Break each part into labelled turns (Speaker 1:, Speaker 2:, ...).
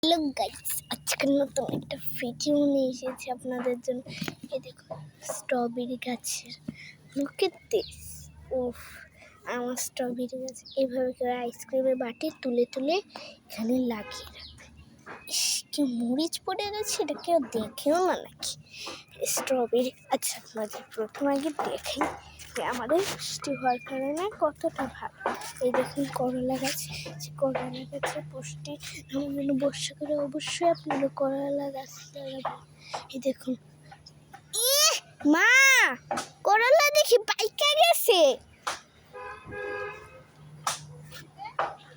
Speaker 1: Hello guys, আজকে নতুন একটা ভিডিও নিয়ে এসেছি আপনাদের জন্য। এই দেখো স্ট্রবেরি গাছের লুকেতে উফ আমার স্ট্রবেরি গাছ এইভাবে করে আইসক্রিমের বাটি তুলে তুলে এখানে লাগিয়ে রাখবে। কেউ মরিচ পড়ে গেছে, এটা কেউ দেখেও না নাকি স্ট্রবেরি। আচ্ছা আপনাদের প্রথম আগে দেখাই যে আমাদের বৃষ্টি হওয়ার কারণে কতটা ভালো। এই দেখুন করলা গাছ, করলা গাছে পুষ্টি আমার জন্য বর্ষাকালে অবশ্যই আপনাদের করলা গাছ লাগাবেন। এই দেখুন মা করলা দেখি পাইকা গেছে,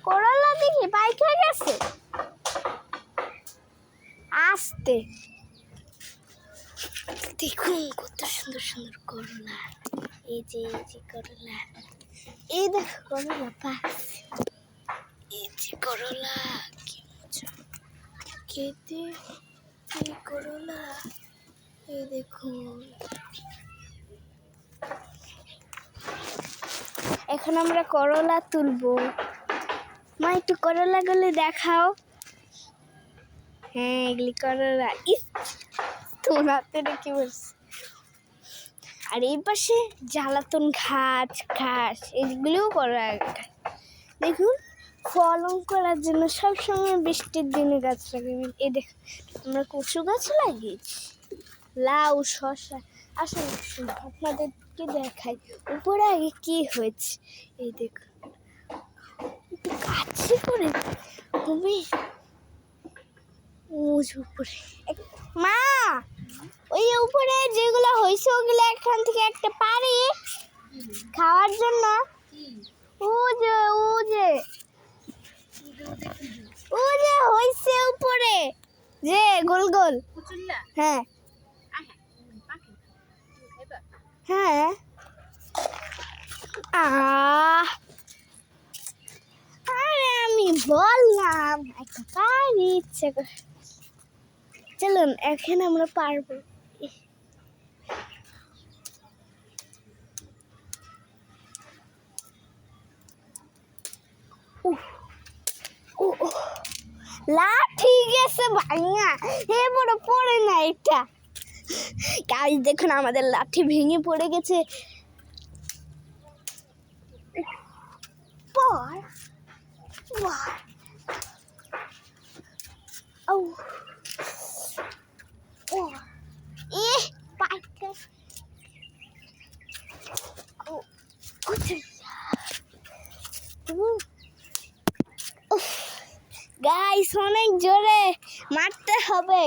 Speaker 1: করলা দেখি পাইকা গেছে আসতে। দেখুন কত সুন্দর সুন্দর করলা, এই যে করলা, এই দেখো করলা পাকছে, এই যে করলা কি মজা খেতে, এই করলা এই দেখুন। এখন আমরা করলা তুলবো। মা একটু করলা গুলো দেখাও। হ্যাঁ এগুলি করলা, তোমার হাতে রেখে বলছি। আর এই পাশে জ্বালাতন ঘাস এগুলিও করা। দেখুন ফলন করার জন্য সবসময় বৃষ্টির দিনে গাছ লাগাবেন। এই দেখুন আমরা কচু গাছ লাগিয়েছি, লাউ শসা। আসলে আপনাদেরকে দেখাই উপরে আগে কি হয়েছে। এই দেখুন গাছে করে তুমি উপরে মা ওই উপরে যেগুলো হয়েছে ওগুলো এখান থেকে একটা পারি খাওয়ার জন্য। ও যে হয়েছে উপরে যে গোল গোল। হ্যাঁ হ্যাঁ আরে আমি বললাম একটা পারি ইচ্ছে করে। চলুন এখন আমরা পারবো। লাঠি গেছে ভাঙা, হে বড় পড়ে না এটা। গাইস দেখুন আমাদের লাঠি ভেঙে পড়ে গেছে। গাইস অনেক জোরে মারতে হবে,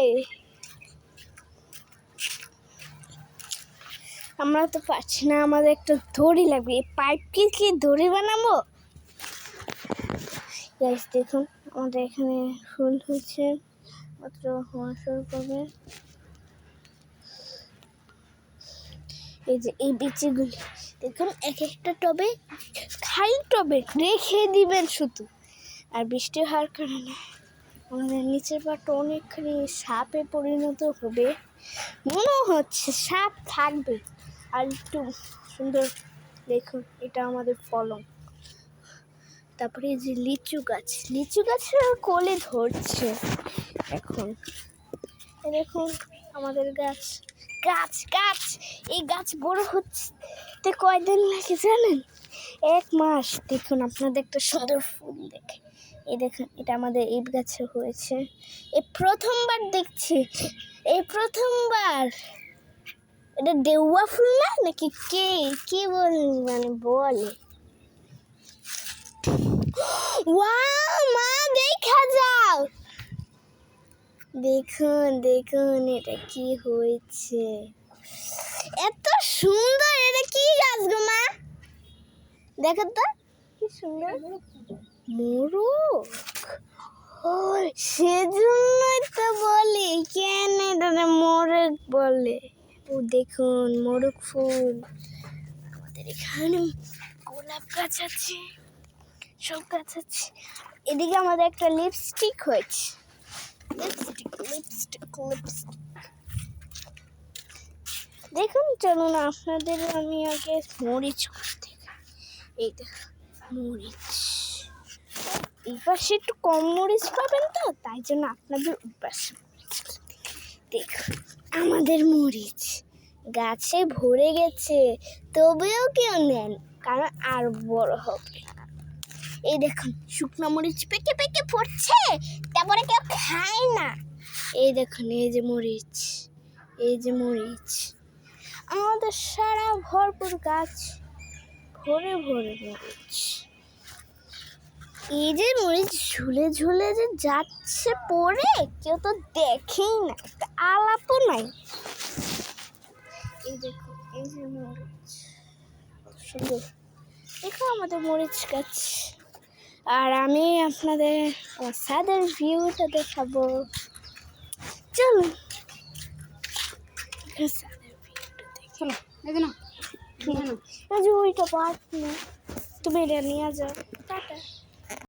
Speaker 1: আমরা তো পারছি না, আমাদের একটা দড়ি লাগবে। এই পাইপ কি দড়ি বানাবো? গাইস দেখুন আমাদের এখানে ফুল হচ্ছে, মাত্র হওয়া শুরু করবে। এই যে এই বিচিগুলি দেখুন এক একটা টবে, খালি টবে রেখে দিবেন শুধু। আর বৃষ্টি হওয়ার কারণে আমাদের নিচের পাটটা অনেকখানি সাপে পরিণত হবে মনে হচ্ছে, সাপ থাকবে। আর একটু সুন্দর দেখুন এটা আমাদের ফলন। তারপরে এই যে লিচু গাছের কোলে ধরছে এখন। দেখুন আমাদের গাছ এই গাছ বড় হচ্ছে কয়দিন লাগে জানেন? 1 মাস। দেখুন আপনাদের একটা সুন্দর ফুল দেখে, এই দেখুন এটা আমাদের এই গাছে হয়েছে। এই প্রথমবার দেখছি, এই প্রথমবার। এটা দেওয়া ফুল না নাকি কি বলে ওয়াও মা দেখা যাও, দেখুন এটা কি হয়েছে, এত সুন্দর। এটা কি গাছ গো মা? দেখো তো কি সুন্দর, মোরগ। সেজন্যই তো বলি কেন এটা মোরগ বলে। ও দেখুন মোরগ ফুল। আমাদের এখানে গোলাপ গাছ আছে, সব গাছ আছে। এদিকে আমাদের একটা লিপস্টিক হয়েছে, লিপস্টিক। দেখুন চলুন আপনাদের আমি আগে মরিচ করতে। এই দেখুন মরিচ, এই পাশে একটু কম মরিচ পাবেন তো, তাই জন্য আপনাদের ওই পাশে দেখুন আমাদের মরিচ গাছে ভরে গেছে, তবেও কেউ নেন, কারণ আর বড় হবে। এই দেখুন শুকনো মরিচ পেকে পেকে পড়ছে, তারপরে কেউ খায় না। এই দেখুন এই যে মরিচ, এই যে মরিচ, আমাদের সারা ভরপুর গাছ ভরে ভরে মরিচ। এই যে মরিচ ঝুলে ঝুলে যে যাচ্ছে পড়ে, কেউ তো দেখেই না, একটা আলাপও নাই। এই দেখো এই যে মরিচ, সুন্দর। দেখো আমাদের মরিচ গাছ। আর আমি আপনাদের আমার ছাদের ভিউটা দেখাবো, চলুন ছাদের ভিউটা দেখো। এই যে ওইটা পার্ক, তুমি এটা নিয়ে যাও, টাটা।